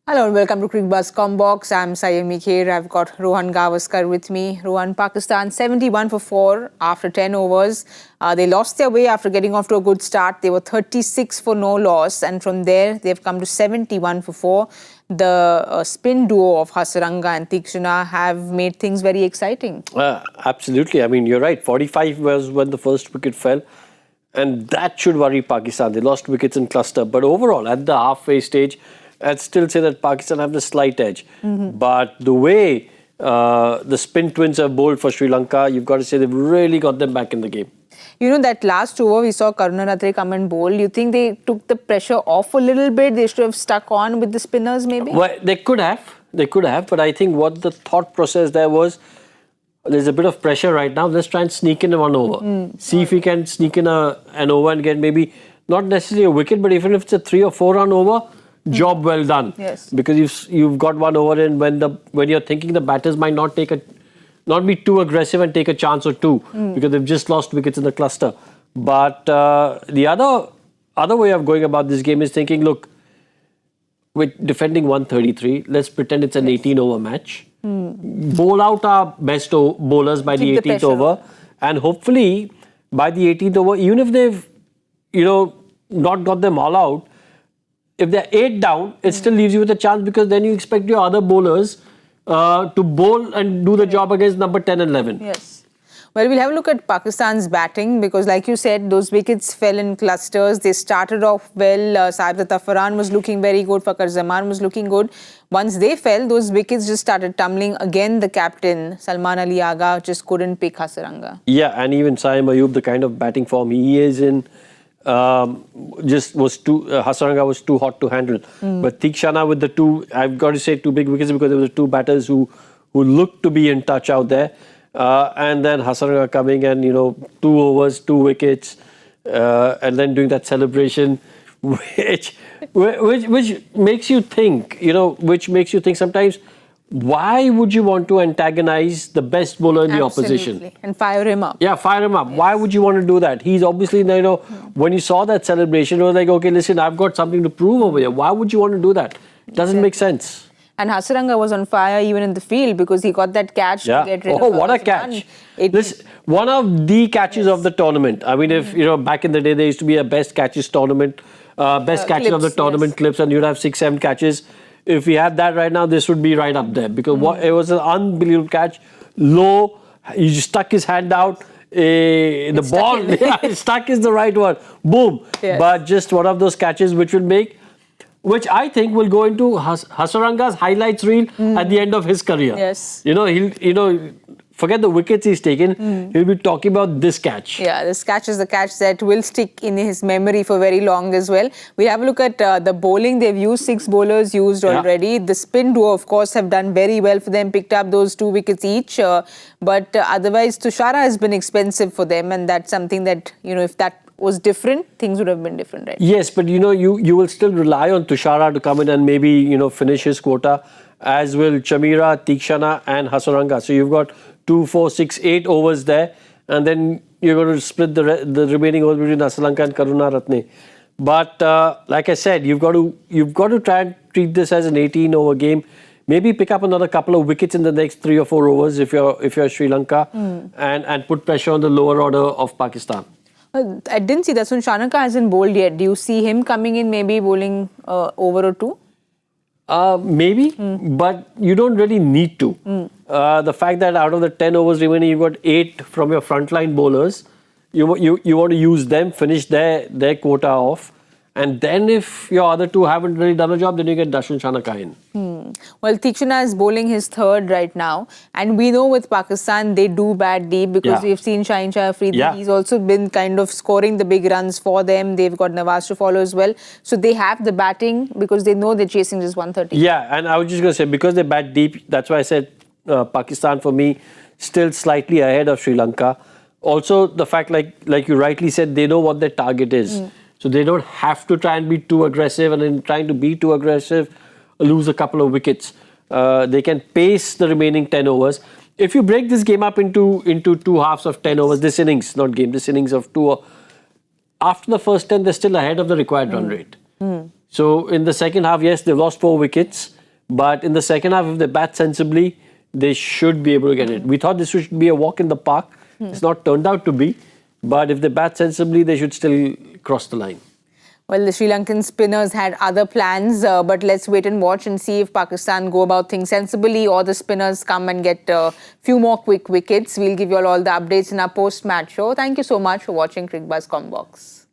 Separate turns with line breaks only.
Hello and welcome to Cricket Buzz Combox. I'm Sayemi Kher. I've got Rohan Gavaskar with me. Rohan, Pakistan 71 for 4 after 10 overs. They lost their way after getting off to a good start. They were 36 for no loss, and from there they've come to 71 for 4. The spin duo of Hasaranga and Tikshana have made things very exciting.
Absolutely. I mean, you're right. 45 was when the first wicket fell, and that should worry Pakistan. They lost wickets in cluster, but overall at the halfway stage, I'd still say that Pakistan have the slight edge. But the way the spin twins have bowled for Sri Lanka, you've got to say they've really got them back in the game.
You know, that last over we saw Karunarathne come and bowl. You think they took the pressure off a little bit? They should have stuck on with the spinners maybe?
Well, they could have. But I think what the thought process there was, there's a bit of pressure right now. Let's try and sneak in one over. See if we can sneak in an over and get maybe not necessarily a wicket, but even if it's a 3 or 4 run over, job well done.
Yes.
Because you've got one over in when you're thinking the batters might not be too aggressive and take a chance or two because they've just lost wickets in the cluster. But the other way of going about this game is thinking, look, with defending 133, let's pretend it's an 18-over match. Bowl out our best bowlers by the 18th over, and hopefully by the 18th over, even if they've not got them all out, if they're 8 down, it still leaves you with a chance, because then you expect your other bowlers to bowl and do the job against number 10 and 11.
Yes. Well, we'll have a look at Pakistan's batting, because like you said, those wickets fell in clusters. They started off well. Saib Zafaran was looking very good. Fakhar Zaman was looking good. Once they fell, those wickets just started tumbling. Again, the captain, Salman Ali Agha, just couldn't pick Hasaranga.
Yeah, and even Saim Ayub, the kind of batting form he is in, Hasaranga was too hot to handle. But Tikshana with the two, I've got to say 2 big wickets, because there were 2 batters who looked to be in touch out there. And then Hasaranga coming and 2 overs, 2 wickets, and then doing that celebration, which makes you think, sometimes, why would you want to antagonize the best bowler in the opposition?
And fire him up.
Yeah, fire him up.
Yes.
Why would you want to do that? He's obviously, when you saw that celebration, it was like, okay, listen, I've got something to prove over here. Why would you want to do that? It doesn't make sense.
And Hasaranga was on fire even in the field, because he got that catch to get rid of.
Oh, what a catch. This one of the catches of the tournament. I mean, if, back in the day, there used to be a best catches tournament, best catches of the tournament clips, and you'd have 6-7 catches. If we had that right now, this would be right up there, because it was an unbelievable catch. Low, he just stuck his hand out. The ball, stuck is the right word. Boom.
Yes.
But just one of those catches which I think will go into Hasaranga's highlights reel at the end of his career.
Yes.
He'll forget the wickets he's taken. He'll be talking about this catch.
Yeah, this catch is the catch that will stick in his memory for very long as well. We'll have a look at the bowling. They've used 6 bowlers already. The spin duo, of course, have done very well for them, picked up those 2 wickets each. But otherwise, Tushara has been expensive for them, and that's something that, if that was different, things would have been different, right?
Yes, but you will still rely on Tushara to come in and maybe finish his quota, as will Chamira, Tikshana and Hasaranga. So you've got 2, 4, 6, 8 overs there, and then you're going to split the remaining overs between Hasaranga and Karunarathne. But like I said, you've got to try and treat this as an 18-over game. Maybe pick up another couple of wickets in the next 3 or 4 overs if you're Sri Lanka, and put pressure on the lower order of Pakistan.
I didn't see that. So Shanaka hasn't bowled yet. Do you see him coming in, maybe bowling over or 2?
Maybe, but you don't really need to. The fact that out of the 10 overs remaining, you've got 8 from your frontline bowlers. You want to use them, finish their quota off. And then if your other 2 haven't really done a job, then you get Darshan Shanaka in.
Well, Tikshana is bowling his 3rd right now. And we know with Pakistan, they do bat deep, because we've seen Shaheen Shah Afridi. He's also been kind of scoring the big runs for them. They've got Nawaz to follow as well. So they have the batting, because they know they're chasing just 130.
Yeah, and I was just going to say, because they bat deep, that's why I said Pakistan, for me, still slightly ahead of Sri Lanka. Also, the fact, like you rightly said, they know what their target is. So they don't have to try and be too aggressive, and in trying to be too aggressive, lose a couple of wickets. They can pace the remaining 10 overs. If you break this game up into 2 halves of 10 overs, this innings of 2, after the first 10, they're still ahead of the required run rate. So in the second half, yes, they've lost 4 wickets. But in the second half, if they bat sensibly, they should be able to get it. We thought this should be a walk in the park. It's not turned out to be. But if they bat sensibly, they should still cross the line.
Well, the Sri Lankan spinners had other plans, but let's wait and watch and see if Pakistan go about things sensibly or the spinners come and get a few more quick wickets. We'll give you all the updates in our post-match show. Thank you so much for watching Cricket Buzz Combox.